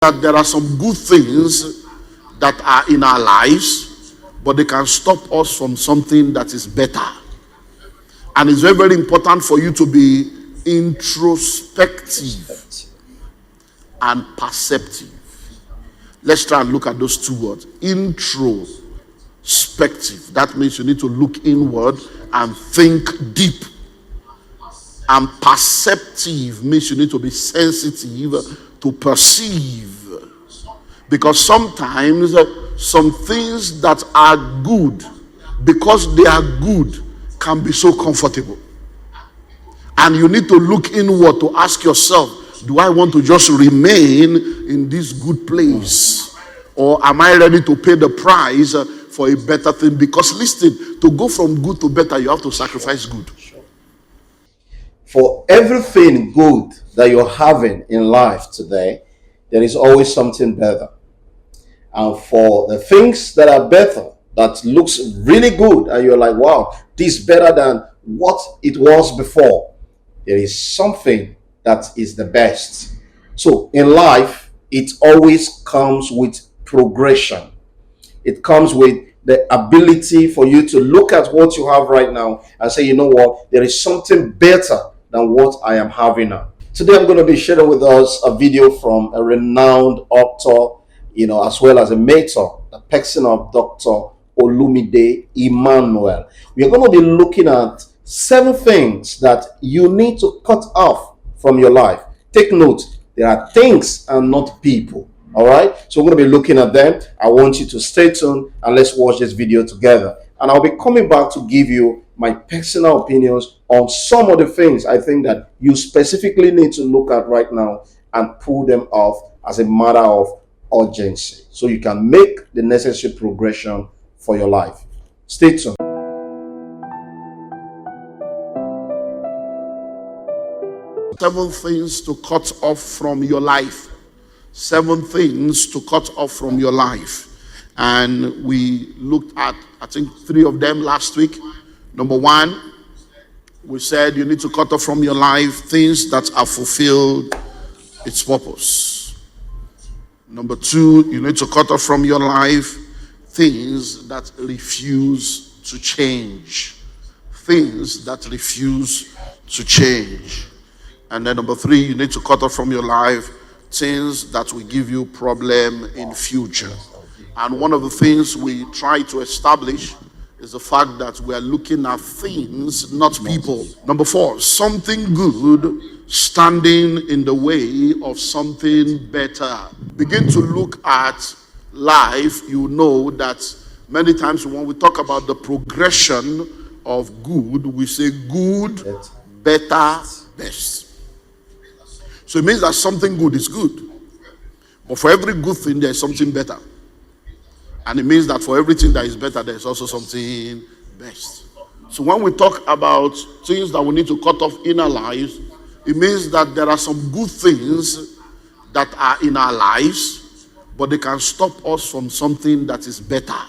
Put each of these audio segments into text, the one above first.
that there are some good things that are in our lives, but they can stop us from something that is better. And it's very, very important for you to be introspective and perceptive. Let's try and look at those two words. Introspective. That means you need to look inward and think deep. And perceptive means you need to be sensitive to perceive. Because sometimes some things that are good, because they are good, can be so comfortable. And you need to look inward to ask yourself, do I want to just remain in this good place? Or am I ready to pay the price for a better thing? Because listen, to go from good to better, you have to sacrifice good. For everything good that you're having in life today, there is always something better. And for the things that are better, that looks really good, and you're like, wow, this is better than what it was before, there is something that is the best. So in life, it always comes with progression. It comes with the ability for you to look at what you have right now and say, you know what, there is something better than what I am having now. Today I'm going to be sharing with us a video from a renowned author, as well as a mentor, the person of Dr. Oluminde, Emmanuel. We are going to be looking at 7 things that you need to cut off from your life. Take note, there are things and not people. All right, so we're going to be looking at them. I want you to stay tuned and let's watch this video together. And I'll be coming back to give you my personal opinions on some of the things I think that you specifically need to look at right now and pull them off as a matter of urgency, so you can make the necessary progression for your life. Stay tuned. Seven things to cut off from your life. 7 things to cut off from your life. And we looked at, I think, 3 of them last week. Number 1, we said you need to cut off from your life things that have fulfilled its purpose. Number 2, you need to cut off from your life things that refuse to change. Things that refuse to change. And then number 3, you need to cut off from your life things that will give you problem in future. And one of the things we try to establish is the fact that we are looking at things, not people. Number 4, something good standing in the way of something better. Begin to look at life. You know that many times when we talk about the progression of good, we say good, better, best. So it means that something good is good. But for every good thing, there is something better. And it means that for everything that is better, there is also something best. So when we talk about things that we need to cut off in our lives, it means that there are some good things that are in our lives, but they can stop us from something that is better.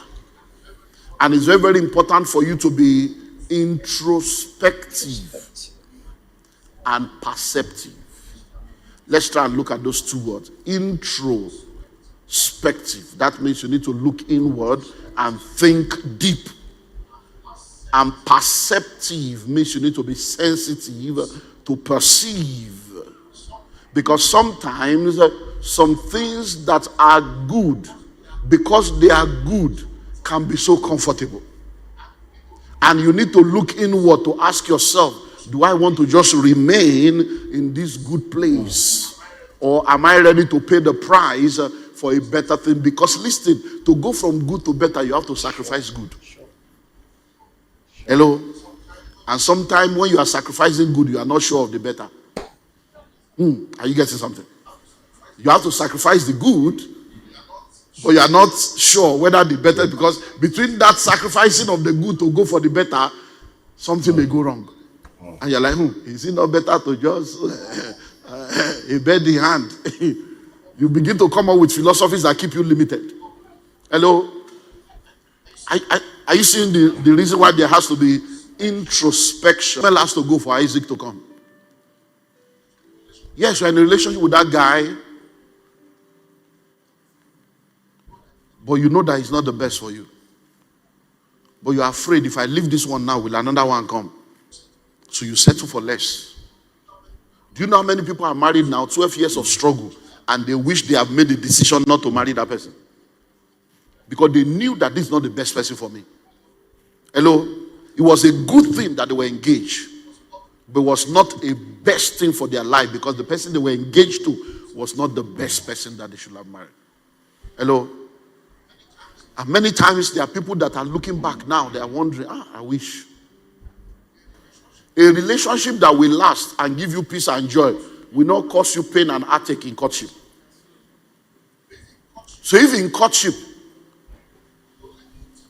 And it's very, very important for you to be introspective and perceptive. Let's try and look at those 2 words. Introspective. That means you need to look inward and think deep. And perceptive means you need to be sensitive to perceive. Because sometimes some things that are good, because they are good, can be so comfortable. And you need to look inward to ask yourself, do I want to just remain in this good place? Or am I ready to pay the price for a better thing? Because listen, to go from good to better, you have to sacrifice good. Hello? And sometimes when you are sacrificing good, you are not sure of the better. Are you getting something? You have to sacrifice the good, but you are not sure whether the better, because between that sacrificing of the good to go for the better, something may go wrong. And you're like, is it not better to just a bird in hand? You begin to come up with philosophies that keep you limited. Hello? Are you seeing the reason why there has to be introspection? Emmanuel has to go for Isaac to come. Yes, you're in a relationship with that guy, but you know that it's not the best for you. But you're afraid, if I leave this one now, will another one come? So you settle for less. Do you know how many people are married now, 12 years of struggle, and they wish they have made a decision not to marry that person? Because they knew that this is not the best person for me. Hello? It was a good thing that they were engaged, but it was not a best thing for their life, because the person they were engaged to was not the best person that they should have married. Hello? And many times there are people that are looking back now, they are wondering, I wish. A relationship that will last and give you peace and joy will not cause you pain and heartache in courtship. So if in courtship,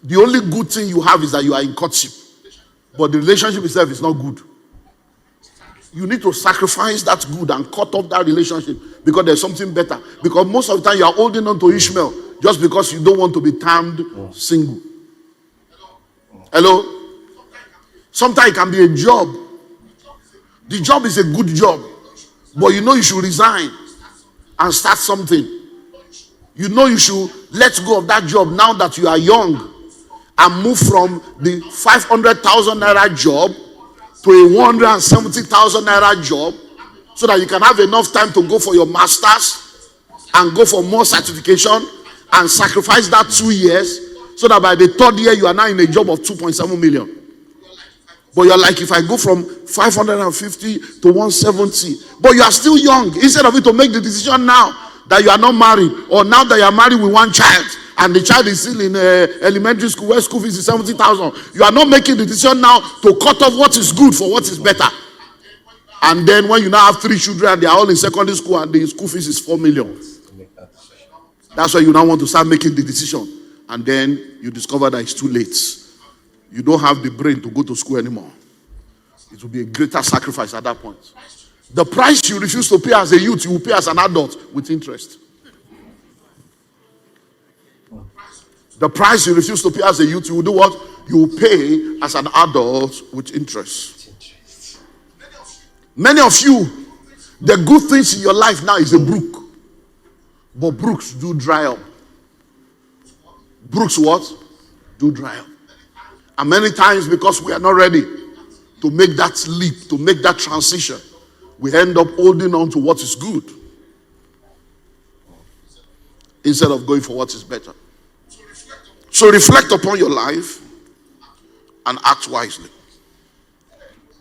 the only good thing you have is that you are in courtship, but the relationship itself is not good, you need to sacrifice that good and cut off that relationship, because there's something better. Because most of the time you are holding on to Ishmael just because you don't want to be termed single. Hello? Sometimes it can be a job. The job is a good job, but you know you should resign and start something. You know you should let go of that job now that you are young and move from the 500,000 naira job to a 170,000 naira job, so that you can have enough time to go for your masters and go for more certification and sacrifice that 2 years, so that by the third year you are now in a job of 2.7 million. But you're like, if I go from 550 to 170, but you are still young. Instead of it to make the decision now that you are not married, or now that you are married with one child and the child is still in elementary school where school fees is 70,000, you are not making the decision now to cut off what is good for what is better. And then when you now have 3 children and they are all in secondary school and the school fees is 4 million, that's why you now want to start making the decision. And then you discover that it's too late. You don't have the brain to go to school anymore. It will be a greater sacrifice at that point. The price you refuse to pay as a youth, you will pay as an adult with interest. The price you refuse to pay as a youth, you will do what? You will pay as an adult with interest. Many of you, the good things in your life now is a brook. But brooks do dry up. Brooks what? Do dry up. And many times, because we are not ready to make that leap, to make that transition, we end up holding on to what is good instead of going for what is better. So reflect upon your life and act wisely.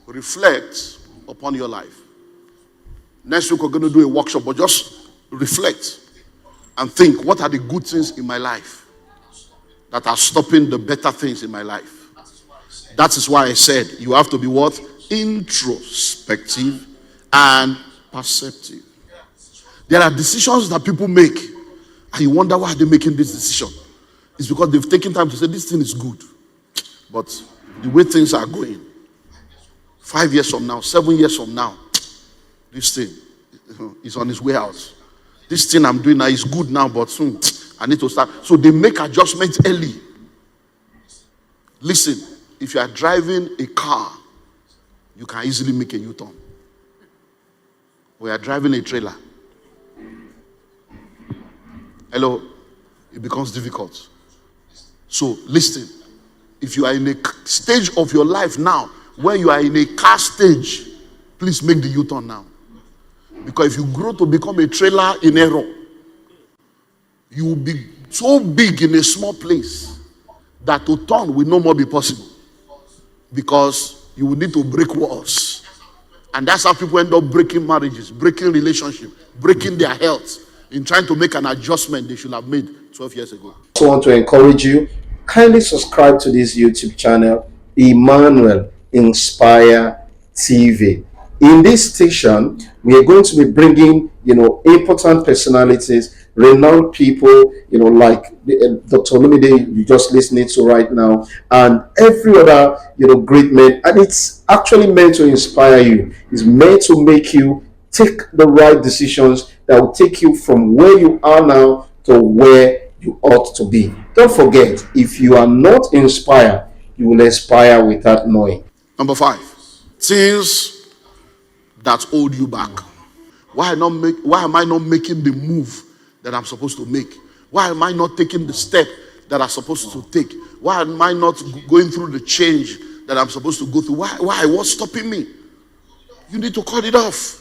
Reflect upon your life. Next week we're going to do a workshop, but just reflect and think, what are the good things in my life that are stopping the better things in my life? That is why I said you have to be what? Introspective and perceptive. There are decisions that people make and you wonder, why are they making this decision? It's because they've taken time to say this thing is good, but the way things are going, 5 years from now, 7 years from now, this thing is on its way out. This thing I'm doing now is good now, but soon I need to start. So they make adjustments early. Listen, if you are driving a car, you can easily make a U-turn. We are driving a trailer. Hello? It becomes difficult. So listen, if you are in a stage of your life now where you are in a car stage, please make the U-turn now. Because if you grow to become a trailer in error, you will be so big in a small place that to turn will no more be possible. Because you will need to break walls. And that's how people end up breaking marriages, breaking relationships, breaking their health, in trying to make an adjustment they should have made 12 years ago. I want to encourage you, kindly subscribe to this YouTube channel, Emmanuel Inspire TV. In this station, we are going to be bringing, important personalities, renowned people, like Dr. Oluminde you just listening to right now, and every other, great man. And it's actually meant to inspire you. It's meant to make you take the right decisions that will take you from where you are now to where you ought to be. Don't forget, if you are not inspired, you will expire without knowing. Number 5, things that hold you back. Why am I not making the move that I'm supposed to make? Why am I not taking the step that I'm supposed to take? Why am I not going through the change that I'm supposed to go through? Why? What's stopping me? You need to cut it off.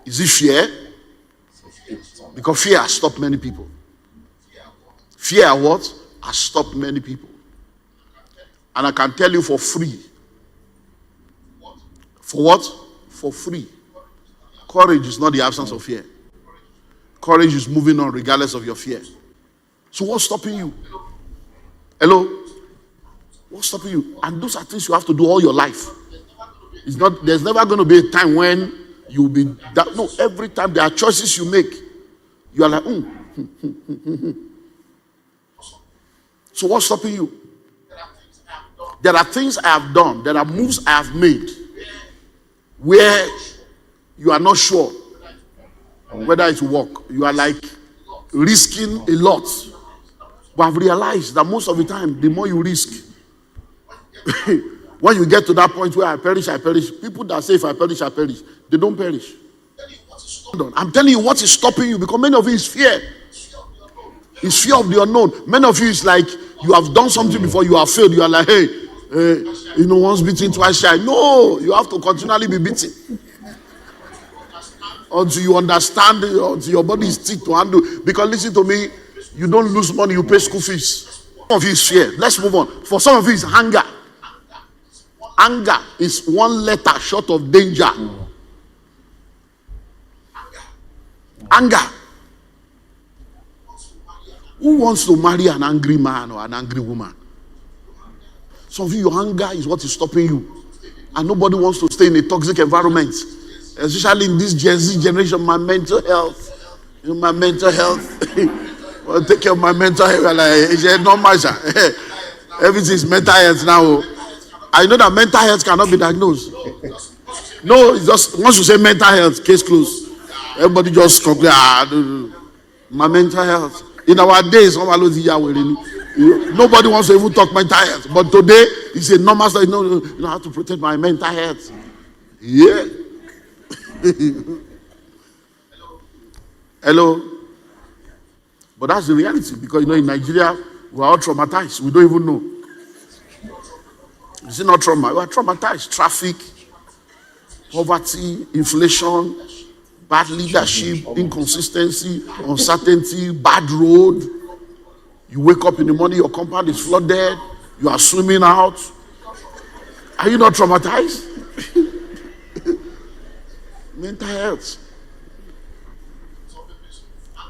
Is it fear? Because fear has stopped many people. Fear what? Has stopped many people. And I can tell you for free. For what? For free. Courage is not the absence of fear. Courage is moving on regardless of your fear. So what's stopping you? Hello? What's stopping you? And those are things you have to do all your life. There's never going to be a time when you'll be that. No, every time there are choices you make, you are like, So what's stopping you? There are things I have done, there are moves I have made where you are not sure whether it will work. You are like risking a lot. But I've realized that most of the time, the more you risk, when you get to that point where I perish, people that say if I perish, they don't perish. I'm telling you what is stopping you, because many of you is fear. It's fear of the unknown. Many of you is like you have done something before, you have failed. You are like, hey, once beaten, twice shy. No, you have to continually be beaten until you understand, until your body is thick to handle. Because listen to me, you don't lose money, you pay school fees. Some of you is fear. Let's move on. For some of you is anger. Anger is one letter short of danger. Anger. Who wants to marry an angry man or an angry woman? Some of you, your anger is what is stopping you. And nobody wants to stay in a toxic environment. Especially in this Gen Z generation, my mental health. Well, take care of my mental health. Like, it's not much. Everything is mental health now. I know that mental health cannot be diagnosed. No, it's just once you say mental health, case closed. Everybody just conclude, my mental health. In our days, nobody wants to even talk mental health. But today, it's a normal story. No, you know how to protect my mental health. Yeah. Hello. But that's the reality, because in Nigeria, we are all traumatized. We don't even know. Is it not trauma? We are traumatized. Traffic, poverty, inflation, bad leadership, inconsistency, uncertainty, bad road. You wake up in the morning, your compound is flooded, you are swimming out. Are you not traumatized? Mental health.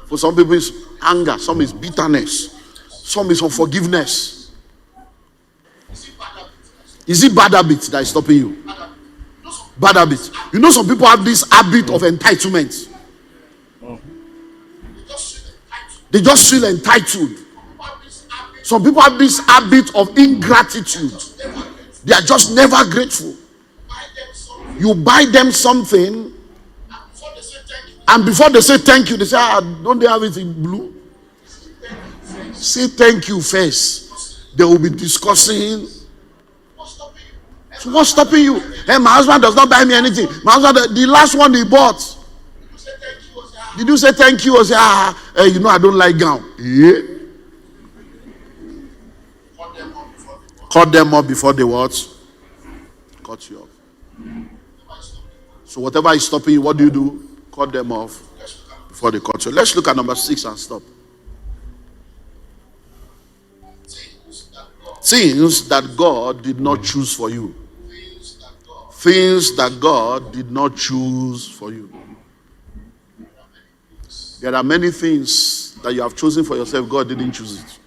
For some people it's anger, some is bitterness, some is unforgiveness. Is it bad habits that is stopping you? Bad habits. You know, some people have this habit of entitlement. They just feel entitled. Some people have this habit of ingratitude. They are just never grateful. You buy them something, and before they say thank you, they say, don't they have it in blue? Say thank you first. They will be discussing. So what's stopping you? Hey, my husband does not buy me anything. My husband, the last one he bought. Did you say thank you? Or say, I don't like gown. Yeah. Cut them up before they what? Cut you off. So whatever is stopping you, what do? Cut them off before they cut you. Let's look at number 6 and stop. Things that God did not choose for you. Things that God did not choose for you. There are many things that you have chosen for yourself. God didn't choose it.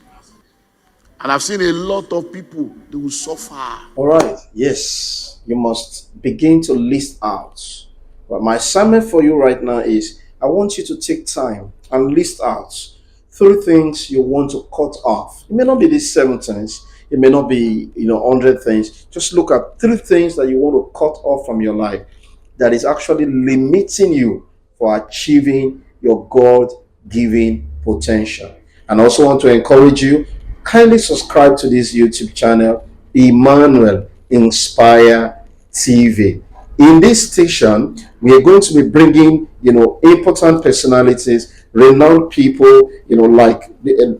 And I've seen a lot of people, they will suffer. All right. Yes. You must begin to list out. But my assignment for you right now is I want you to take time and list out 3 things you want to cut off. It may not be these 7 things. It may not be, 100 things. Just look at 3 things that you want to cut off from your life that is actually limiting you for achieving your God-given potential. And I also want to encourage you, kindly subscribe to this YouTube channel, Emmanuel Inspire TV. In this station, we are going to be bringing, important personalities renowned people, like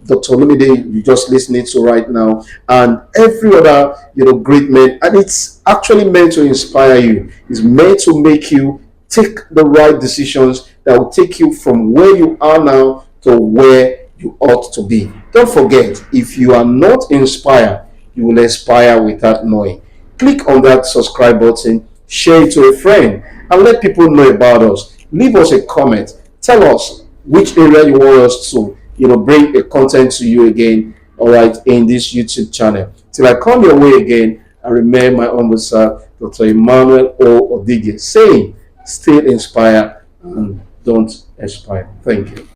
Dr. Oluminde you just listening to right now, and every other, great men. And it's actually meant to inspire you. It's meant to make you take the right decisions that will take you from where you are now to where you ought to be. Don't forget, if you are not inspired, you will expire without knowing. Click on that subscribe button, share it to a friend, and let people know about us. Leave us a comment. Tell us which area you want us to, bring a content to you again, all right, in this YouTube channel. Till I come your way again, I remain my humble self, Dr. Emmanuel O. Odige, saying, stay inspired and don't expire. Thank you.